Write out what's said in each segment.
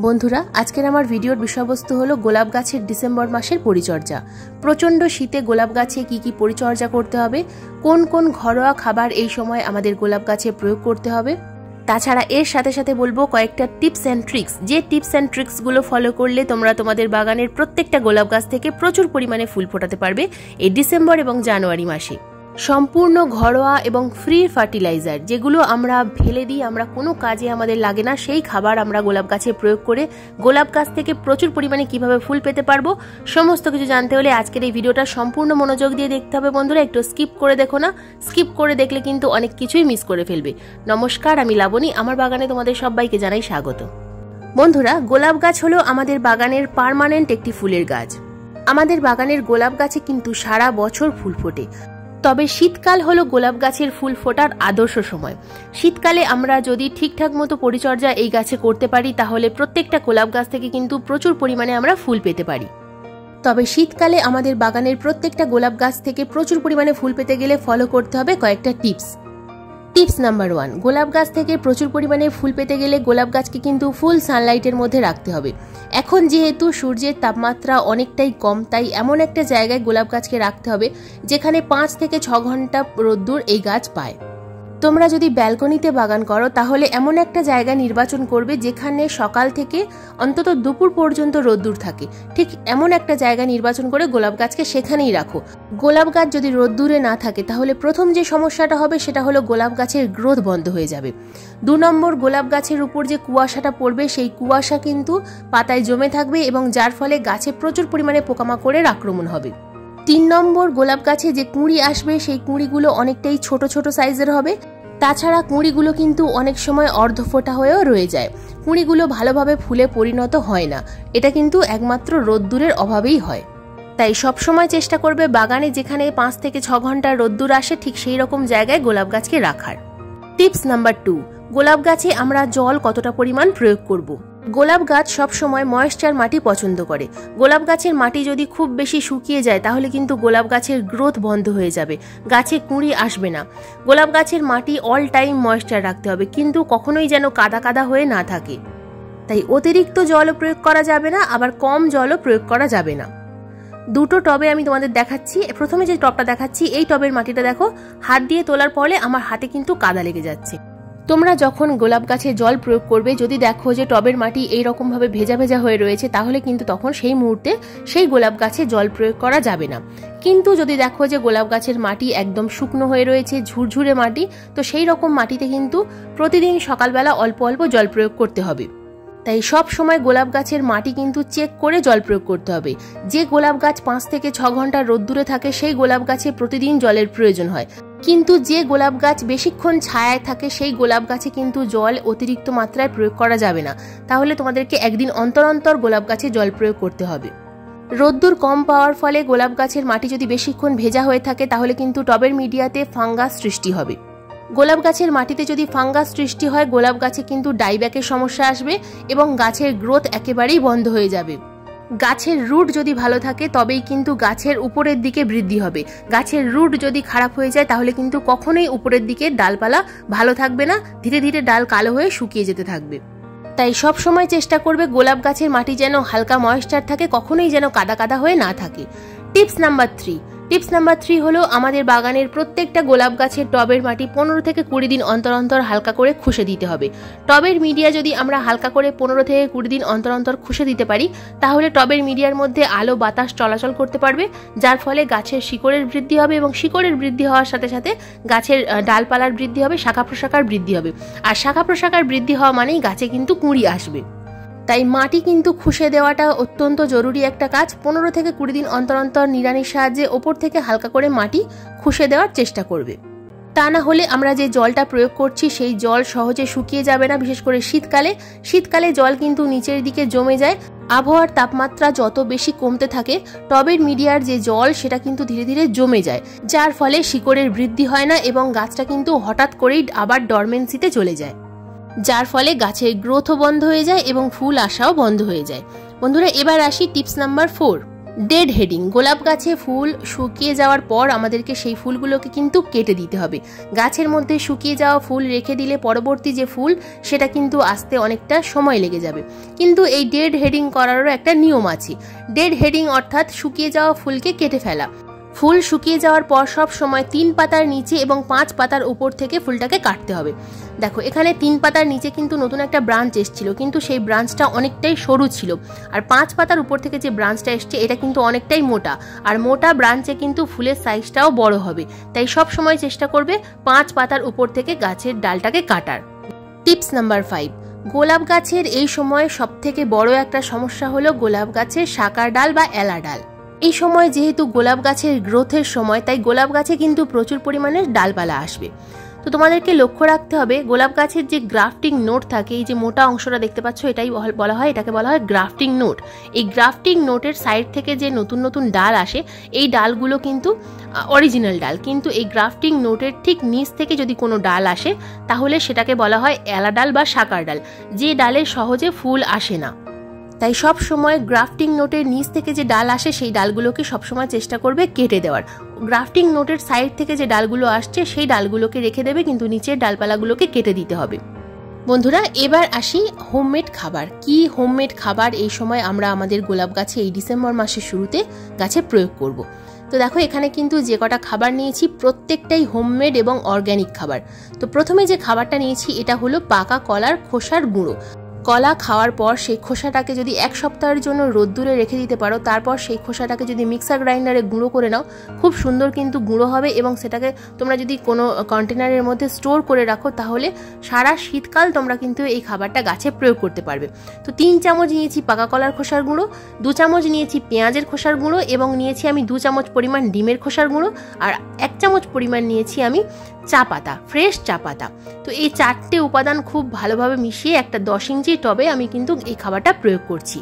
বন্ধুরা, আজকের আমার ভিডিওর বিষয়বস্তু হলো গোলাপ গাছের ডিসেম্বর মাসের পরিচর্যা। প্রচণ্ড শীতে গোলাপ গাছে কি কি পরিচর্যা করতে হবে, কোন কোন ঘরোয়া খাবার এই সময় আমাদের গোলাপ গাছে প্রয়োগ করতে হবে, তাছাড়া এর সাথে সাথে বলবো কয়েকটা টিপস অ্যান্ড ট্রিক্স, যে টিপস অ্যান্ড ট্রিক্সগুলো ফলো করলে তোমরা তোমাদের বাগানের প্রত্যেকটা গোলাপ গাছ থেকে প্রচুর পরিমাণে ফুল ফোটাতে পারবে এই ডিসেম্বর এবং জানুয়ারি মাসে। সম্পূর্ণ ঘরোয়া এবং ফ্রি ফার্টিলাইজার, যেগুলো আমরা ফেলে দিই, আমরা কোনো কাজে আমাদের লাগে না, সেই খাবার আমরা গোলাপ গাছে প্রয়োগ করে গোলাপ গাছ থেকে প্রচুর পরিমাণে কিভাবে ফুল পেতে পারবো সমস্ত কিছু জানতে হলে আজকের এই ভিডিওটা সম্পূর্ণ মনোযোগ দিয়ে দেখতে হবে। বন্ধুরা, একটু স্কিপ করে দেখো না, স্কিপ করে দেখলে কিন্তু অনেক কিছুই মিস করে ফেলবে। নমস্কার, আমি লাবণী, আমার বাগানে তোমাদের সবাইকে জানাই স্বাগত। বন্ধুরা, গোলাপ গাছ হলো আমাদের বাগানের পার্মানেন্ট একটি ফুলের গাছ। আমাদের বাগানের গোলাপ গাছে কিন্তু সারা বছর ফুল ফোটে, তবে শীতকাল হলো গোলাপ গাছের ফুল ফোটার আদর্শ সময়। শীতকালে আমরা যদি ঠিকঠাক মতো পরিচর্যা এই গাছে করতে পারি তাহলে প্রত্যেকটা গোলাপ গাছ থেকে কিন্তু প্রচুর পরিমাণে আমরা ফুল পেতে পারি। তবে শীতকালে আমাদের বাগানের প্রত্যেকটা গোলাপ গাছ থেকে প্রচুর পরিমাণে ফুল পেতে গেলে ফলো করতে হবে কয়েকটা টিপস। টিপস নাম্বার 1, গোলাপ গাছ থেকে প্রচুর পরিমাণে ফুল পেতে গেলে গোলাপ গাছকে কিন্তু ফুল সানলাইটের মধ্যে রাখতে হবে। এখন যেহেতু সূর্যের তাপমাত্রা অনেকটাই কম, তাই এমন একটা জায়গায় গোলাপ গাছকে রাখতে হবে যেখানে 5 থেকে 6 ঘন্টা রোদ্দুর এই গাছ পায়। তোমরা যদি ব্যালকনিতে বাগান করো তাহলে এমন একটা জায়গা নির্বাচন করবে যেখানে সকাল থেকে অন্তত দুপুর পর্যন্ত রোদ্দুর থাকে। ঠিক এমন একটা জায়গা নির্বাচন করে গোলাপ গাছকে সেখানেই রাখো। গোলাপ গাছ যদি রোদ্দুরে না থাকে তাহলে প্রথম যে সমস্যাটা হবে সেটা হলো গোলাপ গাছের গ্রোথ বন্ধ হয়ে যাবে। 2 নম্বর, গোলাপ গাছের উপর যে কুয়াশাটা পড়বে সেই কুয়াশা কিন্তু পাতায় জমে থাকবে এবং যার ফলে গাছে প্রচুর পরিমাণে পোকামাকড়ের আক্রমণ হবে। 3 নম্বর, গোলাপ গাছে যে কুঁড়ি আসবে সেই কুঁড়িগুলো অনেকটাই ছোট ছোট সাইজের হবে। তাছাড়া কুঁড়িগুলো কিন্তু অনেক সময় অর্ধফোঁটা হয়েও রয়ে যায়। কুঁড়িগুলো ভালোভাবে ফুলে পরিণত হয় না, এটা কিন্তু একমাত্র রোদ্দুরের অভাবেই হয়। তাই সবসময় চেষ্টা করবে বাগানে যেখানে 5 থেকে 6 ঘন্টা রোদ্দুর আসে ঠিক সেই রকম জায়গায় গোলাপ গাছকে রাখার। টিপস নাম্বার 2, গোলাপ গাছে আমরা জল কতটা পরিমাণ প্রয়োগ করব। গোলাপ গাছ সবসময় ময়েশ্চার মাটি পছন্দ করে। গোলাপ গাছের মাটি যদি খুব বেশি শুকিয়ে যায় তাহলে কিন্তু গোলাপ গাছের গ্রোথ বন্ধ হয়ে যাবে, গাছে কুঁড়ি আসবে না। গোলাপ গাছের মাটি অল টাইম ময়েশ্চার রাখতে হবে, কিন্তু কখনোই যেন কাদা কাদা হয়ে না থাকে। তাই অতিরিক্ত জলও প্রয়োগ করা যাবে না, আবার কম জলও প্রয়োগ করা যাবে না। 2টো টবে আমি তোমাদের দেখাচ্ছি। প্রথমে যে টবটা দেখাচ্ছি এই টবের মাটিটা দেখো, হাত দিয়ে তোলার ফলে আমার হাতে কিন্তু কাদা লেগে যাচ্ছে। তোমরা যখন গোলাপ গাছে জল প্রয়োগ করবে যদি দেখো যে টবের মাটি এইরকম ভাবে ভেজা ভেজা হয়ে রয়েছে তাহলে কিন্তু তখন সেই মুহূর্তে সেই গোলাপ গাছে জল প্রয়োগ করা যাবে না। কিন্তু যদি দেখো যে গোলাপ গাছের মাটি একদম শুকনো হয়ে রয়েছে, ঝুরঝুরে মাটি, তো সেই রকম মাটিতে কিন্তু প্রতিদিন সকালবেলা অল্প অল্প জল প্রয়োগ করতে হবে। তাই সব সময় গোলাপ গাছের মাটি কিন্তু চেক করে জল প্রয়োগ করতে হবে। যে গোলাপ গাছ 5 থেকে 6 ঘন্টা রোদ্দুরে থাকে সেই গোলাপ গাছে প্রতিদিন জলের প্রয়োজন হয়, কিন্তু যে গোলাপ গাছ বেশিক্ষণ ছায়ায় থাকে সেই গোলাপ গাছে কিন্তু জল অতিরিক্ত মাত্রায় প্রয়োগ করা যাবে না। তাহলে তোমাদেরকে একদিন অন্তর অন্তর গোলাপ গাছে জল প্রয়োগ করতে হবে। রোদ্দুর কম পাওয়ার ফলে গোলাপ গাছের মাটি যদি বেশিক্ষণ ভেজা হয়ে থাকে তাহলে কিন্তু টবের মিডিয়াতে ফাঙ্গাস সৃষ্টি হবে। গোলাপ গাছের মাটিতে যদি ফাঙ্গাস সৃষ্টি হয় গোলাপ গাছে কিন্তু ডাইব্যাকের সমস্যা আসবে এবং গাছের গ্রোথ একেবারেই বন্ধ হয়ে যাবে। গাছের রুট যদি ভালো থাকে তবেই কিন্তু গাছের উপরের দিকে বৃদ্ধি হবে। গাছের রুট যদি খারাপ হয়ে যায় তাহলে কিন্তু কখনোই উপরের দিকে ডালপালা ভালো থাকবে না, ধীরে ধীরে ডাল কালো হয়ে শুকিয়ে যেতে থাকবে। তাই সব সময় চেষ্টা করবে গোলাপ গাছের মাটি যেন হালকা ময়েশ্চার থাকে, কখনোই যেন কাদা কাদা হয়ে না থাকে। টিপস নাম্বার 3 হলো আমাদের বাগানের প্রত্যেকটা গোলাপ গাছের টবের মাটি 15 থেকে 20 দিন অন্তর অন্তর হালকা করে খুশে দিতে হবে। টবের মিডিয়া যদি আমরা হালকা করে 15 থেকে 20 দিন অন্তর অন্তর খুশে দিতে পারি তাহলে টবের মিডিয়ার মধ্যে আলো বাতাস চলাচল করতে পারবে, যার ফলে গাছের শিকড়ের বৃদ্ধি হবে এবং শিকড়ের বৃদ্ধি হওয়ার সাথে সাথে গাছের ডালপালার বৃদ্ধি হবে, শাখা প্রশাখার বৃদ্ধি হবে। আর শাখা প্রশাখার বৃদ্ধি হওয়া মানেই গাছে কিন্তু কুঁড়ি আসবে। তাই মাটি কিন্তু খুশে দেওয়াটা অত্যন্ত জরুরি একটা কাজ। 15 থেকে 20 দিন অন্তর অন্তর নিড়ানির সাহায্যে ওপর থেকে হালকা করে মাটি খুশে দেওয়ার চেষ্টা করবে। তা না হলে আমরা যে জলটা প্রয়োগ করছি সেই জল সহজে শুকিয়ে যাবে না। বিশেষ করে শীতকালে জল কিন্তু নিচের দিকে জমে যায়। আবহাওয়ার তাপমাত্রা যত বেশি কমতে থাকে টবের মিডিয়ার যে জল সেটা কিন্তু ধীরে ধীরে জমে যায়, যার ফলে শিকড়ের বৃদ্ধি হয় না এবং গাছটা কিন্তু হঠাৎ করেই আবার ডরমেন্সিতে চলে যায়, যার ফলে গাছের গ্রোথও বন্ধ হয়ে যায় এবং ফুল আসাও বন্ধ হয়ে যায়। বন্ধুরা, এবার আসি টিপস নাম্বার 4। ডেড হেডিং, গোলাপ গাছে ফুল শুকিয়ে যাওয়ার পর আমাদেরকে সেই ফুলগুলোকে কিন্তু কেটে দিতে হবে। গাছের মধ্যে শুকিয়ে যাওয়া ফুল রেখে দিলে পরবর্তী যে ফুল সেটা কিন্তু আসতে অনেকটা সময় লেগে যাবে। কিন্তু এই ডেড হেডিং করারও একটা নিয়ম আছে। ডেড হেডিং অর্থাৎ শুকিয়ে যাওয়া ফুলকে কেটে ফেলা। ফুল শুকিয়ে যাওয়ার পর সব সময় 3 পাতার নিচে এবং 5 পাতার উপর থেকে ফুলটাকে কাটতে হবে। দেখো এখানে 3 পাতার নিচে কিন্তু নতুন একটা ব্রাঞ্চ এসেছিল, কিন্তু সেই ব্রাঞ্চটা অনেকটাই সরু ছিল। আর 5 পাতার উপর থেকে যে ব্রাঞ্চটা এসছে এটা কিন্তু অনেকটাই মোটা, আর মোটা ব্রাঞ্চে কিন্তু ফুলের সাইজটাও বড় হবে। তাই সব সময় চেষ্টা করবে 5 পাতার উপর থেকে গাছের ডালটাকে কাটার। টিপস নাম্বার 5, গোলাপ গাছের এই সময় সব থেকে বড় একটা সমস্যা হলো গোলাপ গাছের শাখার ডাল বা এলা ডাল। এই সময় যেহেতু গোলাপ গাছের গ্রোথের সময়, তাই গোলাপ গাছে কিন্তু প্রচুর পরিমাণে ডালপালা আসবে। তো তোমাদেরকে লক্ষ্য রাখতে হবে গোলাপ গাছের যে গ্রাফটিং নোট থাকে, এই যে মোটা অংশটা দেখতে পাচ্ছ এটাকে বলা হয় গ্রাফটিং নোট। এই গ্রাফটিং নোটের সাইড থেকে যে নতুন নতুন ডাল আসে, এই ডালগুলো কিন্তু অরিজিনাল ডাল। কিন্তু এই গ্রাফটিং নোটের ঠিক নিচ থেকে যদি কোনো ডাল আসে তাহলে সেটাকে বলা হয় এলা ডাল বা শাখার ডাল, যে ডালে সহজে ফুল আসে না। তাই সব সময় গ্রাফটিং নোটের নিচ থেকে যে ডাল আসে সেই ডালগুলোকে সবসময় চেষ্টা করবে কেটে দেওয়ার। গ্রাফটিং নোটের সাইড থেকে যে ডালগুলো আসছে সেই ডালগুলোকে রেখে দেবে, কিন্তু নিচের ডালপালাগুলোকে কেটে দিতে হবে। বন্ধুরা এবার আসি হোমমেড খাবার। কি হোমমেড খাবার এই সময় আমরা আমাদের গোলাপ গাছে এই ডিসেম্বর মাসের শুরুতে গাছে প্রয়োগ করব। তো দেখো এখানে কিন্তু যে কটা খাবার নিয়েছি প্রত্যেকটাই হোমমেড এবং অর্গ্যানিক খাবার। তো প্রথমে যে খাবারটা নিয়েছি এটা হলো পাকা কলার খোসার গুঁড়ো। কলা খাওয়ার পর সেই খোসাটাকে যদি 1 সপ্তাহের জন্য রোদ্দুরে রেখে দিতে পারো, তারপর সেই খোসাটাকে যদি মিক্সার গ্রাইন্ডারে গুঁড়ো করে নাও, খুব সুন্দর কিন্তু গুঁড়ো হবে। এবং সেটাকে তোমরা যদি কোনো কন্টেনারের মধ্যে স্টোর করে রাখো তাহলে সারা শীতকাল তোমরা কিন্তু এই খাবারটা গাছে প্রয়োগ করতে পারবে। তো 3 চামচ নিয়েছি পাকা কলার খোসার গুঁড়ো, 2 চামচ নিয়েছি পেঁয়াজের খোসার গুঁড়ো, এবং নিয়েছি আমি 2 চামচ পরিমাণ ডিমের খোসার গুঁড়ো, আর 1 চামচ পরিমাণ নিয়েছি আমি চা পাতা, ফ্রেশ চা পাতা। তো এই 4টে উপাদান খুব ভালোভাবে মিশিয়ে একটা 10 ইঞ্চি টবে আমি কিন্তু এই খাবারটা প্রয়োগ করছি।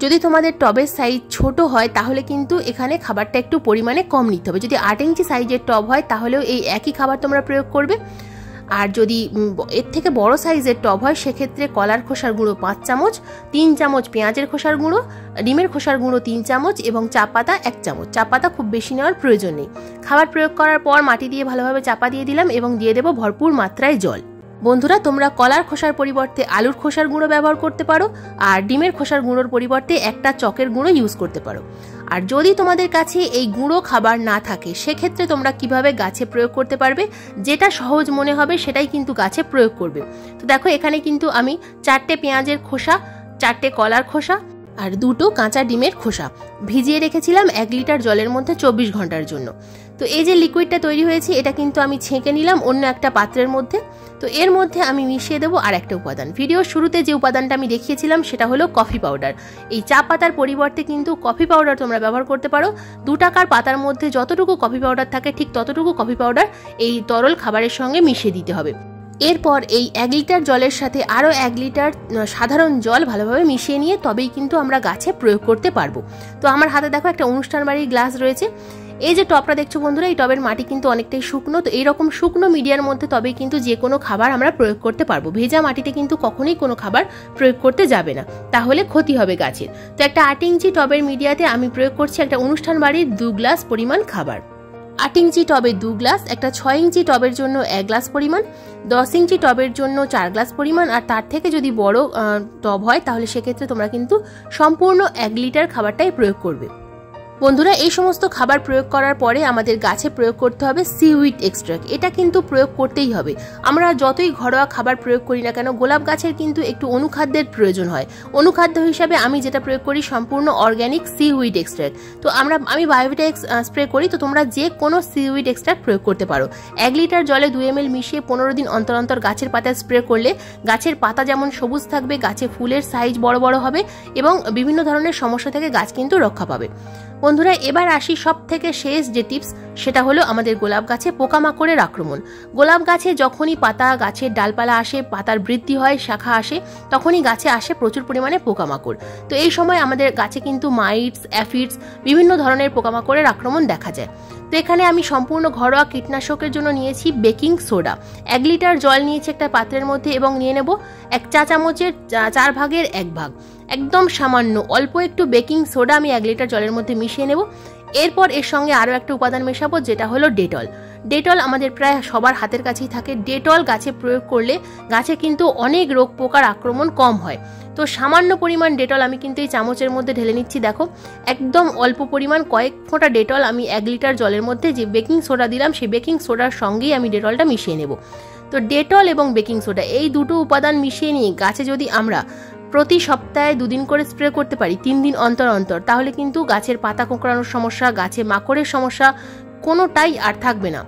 যদি তোমাদের টবের সাইজ ছোট হয় তাহলে কিন্তু এখানে খাবারটা একটু পরিমাণে কম নিতে হবে। যদি 8 ইঞ্চি সাইজের টব হয় তাহলেও এই একই খাবার তোমরা প্রয়োগ করবে। আর যদি এর থেকে বড় সাইজের টব হয় সেক্ষেত্রে কলার খোসার গুঁড়ো 5 চামচ, 3 চামচ পেঁয়াজের খোসার গুঁড়ো, ডিমের খোসার গুঁড়ো 3 চামচ এবং চা পাতা 1 চামচ। চা পাতা খুব বেশি নেওয়ার প্রয়োজন নেই। খাবার প্রয়োগ করার পর মাটি দিয়ে ভালোভাবে চাপা দিয়ে দিলাম এবং দিয়ে দেবো ভরপুর মাত্রায় জল। বন্ধুরা তোমরা কলার খোসার পরিবর্তে আলুর খোসার গুঁড়ো ব্যবহার করতে পারো, আর ডিমের খোসার গুঁড়োর পরিবর্তে একটা চকের গুঁড়ো ইউজ করতে পারো। আর যদি তোমাদের কাছে এই গুঁড়ো খাবার না থাকে সেক্ষেত্রে তোমরা কিভাবে গাছে প্রয়োগ করতে পারবে, যেটা সহজ মনে হবে সেটাই কিন্তু গাছে প্রয়োগ করবে। তো দেখো এখানে কিন্তু আমি 4টে পেঁয়াজের খোসা, 4টে কলার খোসা আর 2টো কাঁচা ডিমের খোসা ভিজিয়ে রেখেছিলাম 1 লিটার জলের মধ্যে 24 ঘন্টার জন্য। তো এই যে লিকুইডটা তৈরি হয়েছে এটা কিন্তু আমি ছেঁকে নিলাম অন্য একটা পাত্রের মধ্যে। তো এর মধ্যে আমি মিশিয়ে দেবো আর একটা উপাদান। ভিডিওর শুরুতে যে উপাদানটা আমি দেখিয়েছিলাম সেটা হলো কফি পাউডার। এই চা পাতার পরিবর্তে কিন্তু কফি পাউডার তোমরা ব্যবহার করতে পারো। 2 টাকার পাতার মধ্যে যতটুকু কফি পাউডার থাকে ঠিক ততটুকু কফি পাউডার এই তরল খাবারের সঙ্গে মিশিয়ে দিতে হবে। এরপর এই 1 লিটার জলের সাথে আরও 1 লিটার সাধারণ জল ভালোভাবে মিশিয়ে নিয়ে তবেই কিন্তু আমরা গাছে প্রয়োগ করতে পারবো। তো আমার হাতে দেখো একটা অনুষ্ঠান বাড়ির গ্লাস রয়েছে। এই যে টবটা দেখছো বন্ধুরা, এই টবের মাটি কিন্তু অনেকটাই শুকনো। তো এইরকম শুকনো মিডিয়ার মধ্যে তবেই কিন্তু যে কোনো খাবার আমরা প্রয়োগ করতে পারবো। ভেজা মাটিতে কিন্তু কখনোই কোনো খাবার প্রয়োগ করতে যাবে না, তাহলে ক্ষতি হবে গাছের। তো একটা 8 ইঞ্চি টবের মিডিয়াতে আমি প্রয়োগ করছি একটা অনুষ্ঠান বাড়ির 2 গ্লাস পরিমাণ খাবার। 8 ইঞ্চি টবে 2 গ্লাস, একটা 6 ইঞ্চি টবের জন্য 1 গ্লাস পরিমাণ, 10 ইঞ্চি টবের জন্য 4 গ্লাস পরিমাণ, আর তার থেকে যদি বড় টব হয় তাহলে সেক্ষেত্রে তোমরা কিন্তু সম্পূর্ণ 1 লিটার খাবারটাই প্রয়োগ করবে। বন্ধুরা এই সমস্ত খাবার প্রয়োগ করার পরে আমাদের গাছে প্রয়োগ করতে হবে সিউইড এক্সট্রাক্ট। এটা কিন্তু প্রয়োগ করতেই হবে। আমরা যতই ঘরোয়া খাবার প্রয়োগ করি না কেন গোলাপ গাছের কিন্তু একটু অনুখাদ্যের প্রয়োজন হয়। অনুখাদ্য হিসাবে আমি যেটা প্রয়োগ করি সম্পূর্ণ অর্গ্যানিক সিউইড এক্সট্রাক্ট। তো আমি বায়োভিটা স্প্রে করি, তো তোমরা যে কোনো সিউইড এক্সট্রাক্ট প্রয়োগ করতে পারো। 1 লিটার জলে 2 ml মিশিয়ে 15 দিন অন্তর অন্তর গাছের পাতায় স্প্রে করলে গাছের পাতা যেমন সবুজ থাকবে, গাছে ফুলের সাইজ বড় বড় হবে এবং বিভিন্ন ধরনের সমস্যা থেকে গাছ কিন্তু রক্ষা পাবে। বন্ধুরা এবার আসি সব থেকে শেষ যে টিপস, সেটা হলো আমাদের গোলাপ গাছে পোকামাকড়ের আক্রমণ। গোলাপ গাছে যখনই পাতা, গাছের ডালপালা আসে, পাতার বৃদ্ধি হয়, শাখা আসে, তখনই গাছে আসে প্রচুর পরিমাণে পোকামাকড়। তো এই সময় আমাদের গাছে কিন্তু মাইটস, অ্যাফিডস, বিভিন্ন ধরনের পোকামাকড়ের আক্রমণ দেখা যায়। তো এখানে আমি সম্পূর্ণ ঘরোয়া কীটনাশকের জন্য নিয়েছি বেকিং সোডা। 1 লিটার জল নিয়েছি একটা পাত্রের মধ্যে এবং নিয়ে নেব 1 চা চামচের 4 ভাগের 1 ভাগ, একদম সামান্য অল্প একটু বেকিং সোডা আমি 1 লিটার জলের মধ্যে মিশিয়ে নেব। এরপর এর সঙ্গে আরও একটা উপাদান মেশাবো, যেটা হলো ডেটল। ডেটল আমাদের প্রায় সবার হাতের কাছেই থাকে। ডেটল গাছে প্রয়োগ করলে গাছে কিন্তু অনেক রোগ পোকার আক্রমণ কম হয়। তো সামান্য পরিমাণ ডেটল আমি কিন্তু এই চামচের মধ্যে ঢেলে নিচ্ছি। দেখো, একদম অল্প পরিমাণ কয়েক ফোঁটা ডেটল আমি 1 লিটার জলের মধ্যে যে বেকিং সোডা দিলাম সেই বেকিং সোডার সঙ্গেই আমি ডেটলটা মিশিয়ে নেব। তো ডেটল এবং বেকিং সোডা এই দুটো উপাদান মিশিয়ে নিয়ে গাছে যদি আমরা প্রতি সপ্তাহে 2 দিন করে স্প্রে করতে পারি, 3 দিন অন্তর অন্তর, তাহলে কিন্তু গাছের পাতা কোঁকড়ানোর সমস্যা, গাছে মাকড়ের সমস্যা কোনোটাই আর থাকবে না।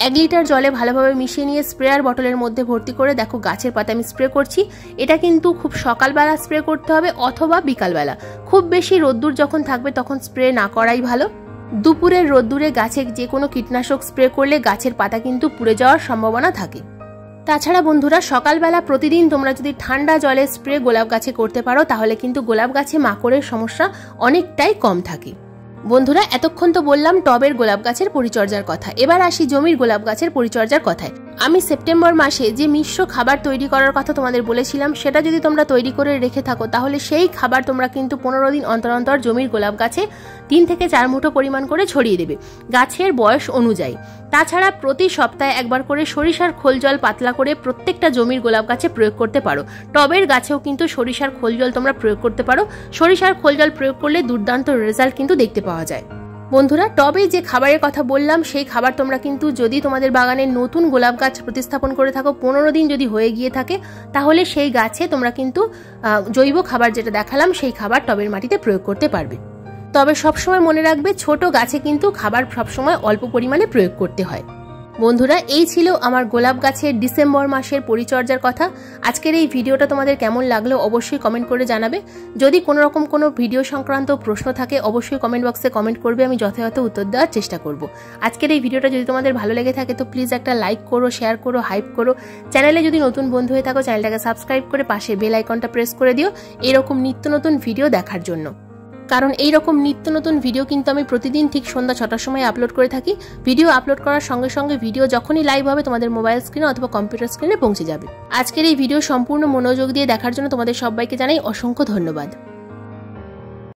1 লিটার জলে ভালোভাবে মিশিয়ে নিয়ে স্প্রেয়ার বটলের মধ্যে ভর্তি করে দেখো গাছের পাতা আমি স্প্রে করছি। এটা কিন্তু খুব সকালবেলা স্প্রে করতে হবে অথবা বিকালবেলা। খুব বেশি রোদ্দুর যখন থাকবে তখন স্প্রে না করাই ভালো। দুপুরের রোদ্দুরে গাছে যে কোনো কীটনাশক স্প্রে করলে গাছের পাতা কিন্তু পুড়ে যাওয়ার সম্ভাবনা থাকে। তাছাড়া বন্ধুরা, সকালবেলা প্রতিদিন তোমরা যদি ঠান্ডা জলে স্প্রে গোলাপ গাছে করতে পারো তাহলে কিন্তু গোলাপ গাছে মাকড়ের সমস্যা অনেকটাই কম থাকে। বন্ধুরা, এতক্ষণ তো বললাম টবের গোলাপ গাছের পরিচর্যার কথা, এবার আসি জমির গোলাপ গাছের পরিচর্যার কথায়। আমি সেপ্টেম্বর মাসে যে মিশ্র খাবার তৈরি করার কথা তোমাদের বলেছিলাম, সেটা যদি তোমরা তৈরি করে রেখে থাকো তাহলে সেই খাবার তোমরা কিন্তু 15 দিন অন্তর অন্তর জমির গোলাপ গাছে 3 থেকে 4 মুঠো পরিমাণ করে ছড়িয়ে দেবে গাছের বয়স অনুযায়ী। তাছাড়া প্রতি সপ্তাহে একবার করে সরিষার খোল জল পাতলা করে প্রত্যেকটা জমির গোলাপ গাছে প্রয়োগ করতে পারো। টবের গাছেও কিন্তু সরিষার খোল জল তোমরা প্রয়োগ করতে পারো। সরিষার খোল জল প্রয়োগ করলে দুর্দান্ত রেজাল্ট কিন্তু দেখতে পাওয়া যায়। বন্ধুরা, টবে যে খাবারের কথা বললাম সেই খাবার তোমরা কিন্তু যদি তোমাদের বাগানে নতুন গোলাপ গাছ প্রতিস্থাপন করে থাকো, 15 দিন যদি হয়ে গিয়ে থাকে, তাহলে সেই গাছে তোমরা কিন্তু জৈব খাবার যেটা দেখালাম সেই খাবার টবের মাটিতে প্রয়োগ করতে পারবে। তবে সবসময় মনে রাখবে, ছোট গাছে কিন্তু খাবার সবসময় অল্প পরিমাণে প্রয়োগ করতে হয়। বন্ধুরা, এই ছিল আমার গোলাপ গাছের ডিসেম্বর মাসের পরিচর্যার কথা। আজকের এই ভিডিওটা তোমাদের কেমন লাগলো অবশ্যই কমেন্ট করে জানাবে। যদি কোনো রকম কোনো ভিডিও সংক্রান্ত প্রশ্ন থাকে অবশ্যই কমেন্ট বক্সে কমেন্ট করবে, আমি যথাযথ উত্তর দেওয়ার চেষ্টা করব। আজকের এই ভিডিওটা যদি তোমাদের ভালো লেগে থাকে তো প্লিজ একটা লাইক করো, শেয়ার করো, হাইপ করো। চ্যানেলে যদি নতুন বন্ধু হয়ে থাকো চ্যানেলটাকে সাবস্ক্রাইব করে পাশে বেল আইকনটা প্রেস করে দিও এরকম নিত্য নতুন ভিডিও দেখার জন্য। কারণ এইরকম নিত্য নতুন ভিডিও কিন্তু আমি প্রতিদিন ঠিক সন্ধ্যা 6টার সময় আপলোড করে থাকি। ভিডিও আপলোড করার সঙ্গে সঙ্গে ভিডিও যখনই লাইভ হবে তোমাদের মোবাইল স্ক্রিনে অথবা কম্পিউটার স্ক্রিনে পৌঁছে যাবে। আজকের এই ভিডিও সম্পূর্ণ মনোযোগ দিয়ে দেখার জন্য তোমাদের সবাইকে জানাই অসংখ্য ধন্যবাদ।